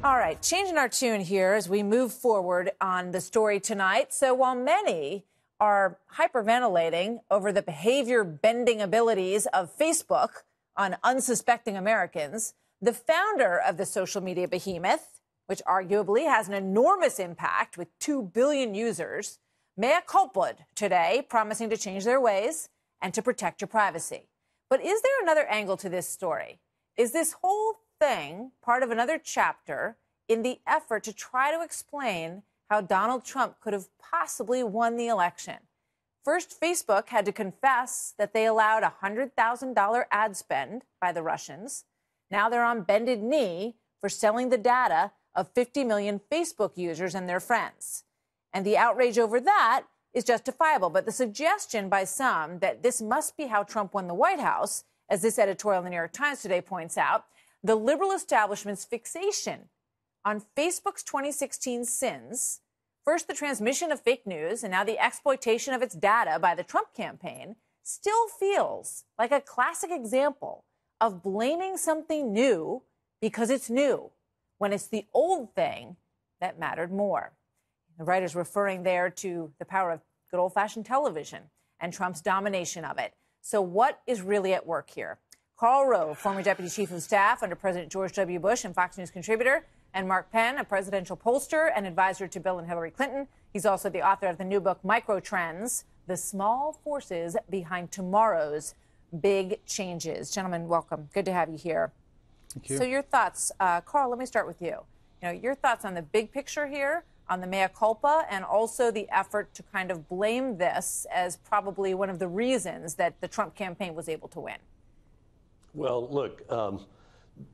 All right, changing our tune here as we move forward on the story tonight. So while many are hyperventilating over the behavior bending abilities of Facebook on unsuspecting Americans, the founder of the social media behemoth, which arguably has an enormous impact with 2 billion users, mea culpa'd today, promising to change their ways and to protect your privacy. But is there another angle to this story? Is this whole thing part of another chapter in the effort to try to explain how Donald Trump could have possibly won the election? First, Facebook had to confess that they allowed a $100,000 ad spend by the Russians. Now they're on bended knee for selling the data of 50 million Facebook users and their friends. And the outrage over that is justifiable. But the suggestion by some that this must be how Trump won the White House, as this editorial in the New York Times today points out, the liberal establishment's fixation on Facebook's 2016 sins, first the transmission of fake news and now the exploitation of its data by the Trump campaign, still feels like a classic example of blaming something new because it's new, when it's the old thing that mattered more. The writer's referring there to the power of good old-fashioned television and Trump's domination of it. So what is really at work here? Karl Rove, former deputy chief of staff under President George W. Bush and Fox News contributor, and Mark Penn, a presidential pollster and advisor to Bill and Hillary Clinton. He's also the author of the new book, Microtrends, The Small Forces Behind Tomorrow's Big Changes. Gentlemen, welcome. Good to have you here. Thank you. So your thoughts, Karl, let me start with you. Your thoughts on the big picture here, on the mea culpa, and also the effort to kind of blame this as probably one of the reasons that the Trump campaign was able to win. Well, look,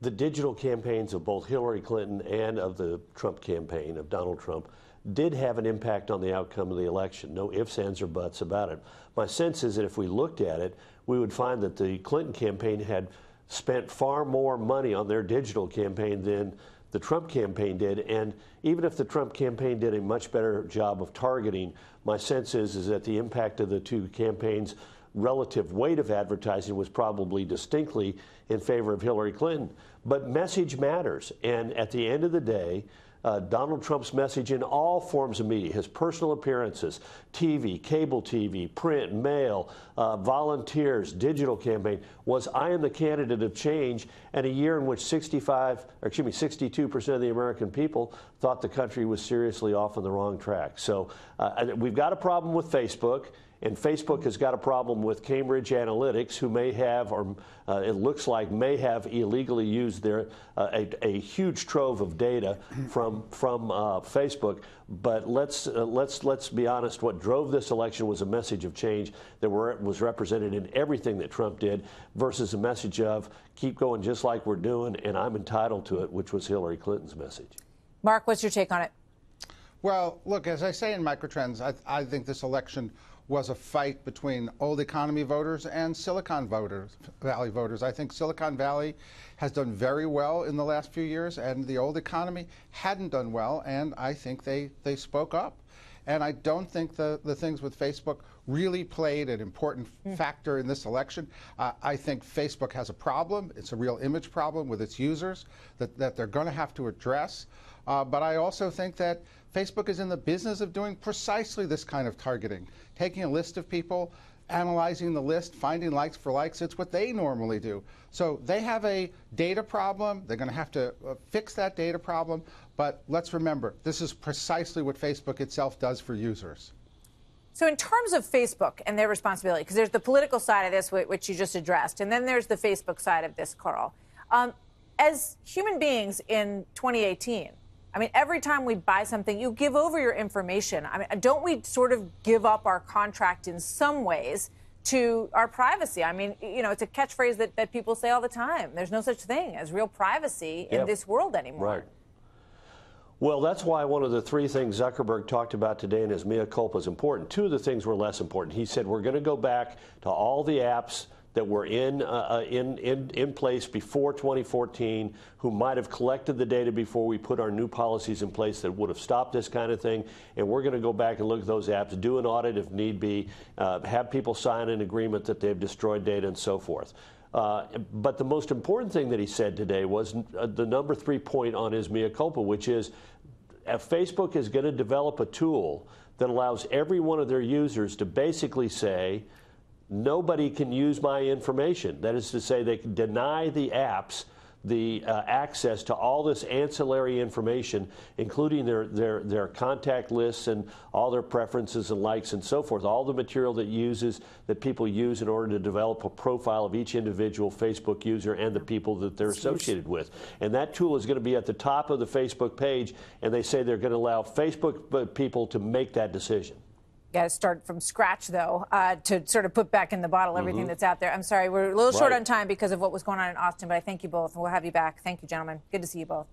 the digital campaigns of both Hillary Clinton and of the Trump campaign, of Donald Trump, did have an impact on the outcome of the election. No ifs, ands, or buts about it. My sense is that if we looked at it, we would find that the Clinton campaign had spent far more money on their digital campaign than the Trump campaign did. And even if the Trump campaign did a much better job of targeting, my sense is that the impact of the two campaigns' relative weight of advertising was probably distinctly in favor of Hillary Clinton. But message matters. And at the end of the day, Donald Trump's message in all forms of media, his personal appearances, TV, cable TV, print, mail, volunteers, digital campaign, was I am the candidate of change, and a year in which 62% of the American people thought the country was seriously off on the wrong track. So we've got a problem with Facebook. And Facebook has got a problem with Cambridge Analytics, who may have, or it looks like may have illegally used their a huge trove of data from Facebook. But let's be honest. What drove this election was a message of change that was represented in everything that Trump did, versus a message of keep going just like we're doing, and I'm entitled to it, which was Hillary Clinton's message. Mark, what's your take on it? Well, look, as I say in Microtrends, I think this election was a fight between old economy voters and Silicon Valley voters. I think Silicon Valley has done very well in the last few years, and the old economy hadn't done well, and I think they spoke up. And I don't think the things with Facebook really played an important factor in this election. I think Facebook has a problem. It's a real image problem with its users that they're going to have to address. But I also think that Facebook is in the business of doing precisely this kind of targeting, taking a list of people, analyzing the list, finding likes for likes. It's what they normally do. So they have a data problem. They're going to have to fix that data problem. But let's remember, this is precisely what Facebook itself does for users. So in terms of Facebook and their responsibility, because there's the political side of this, which you just addressed, and then there's the Facebook side of this, Karl. As human beings in 2018, I mean, every time we buy something, you give over your information. I mean, don't we sort of give up our contract in some ways to our privacy? I mean, it's a catchphrase that people say all the time. There's no such thing as real privacy in this world anymore. Right. Well, that's why one of the three things Zuckerberg talked about today in his mea culpa is important. Two of the things were less important. He said we're going to go back to all the apps that were in place before 2014, who might have collected the data before we put our new policies in place that would have stopped this kind of thing. And we're going to go back and look at those apps, do an audit if need be, have people sign an agreement that they've destroyed data and so forth. But the most important thing that he said today was the number 3 point on his mea culpa, which is Facebook is going to develop a tool that allows every one of their users to basically say, nobody can use my information. That is to say, they can deny the apps the access to all this ancillary information, including their contact lists and all their preferences and likes and so forth, all the material that people use in order to develop a profile of each individual Facebook user and the people that they're associated with. And that tool is going to be at the top of the Facebook page, and they say they're going to allow Facebook people to make that decision. Got to start from scratch, though, to sort of put back in the bottle everything that's out there. I'm sorry, we're a little short on time because of what was going on in Austin, but I thank you both, and we'll have you back. Thank you, gentlemen. Good to see you both.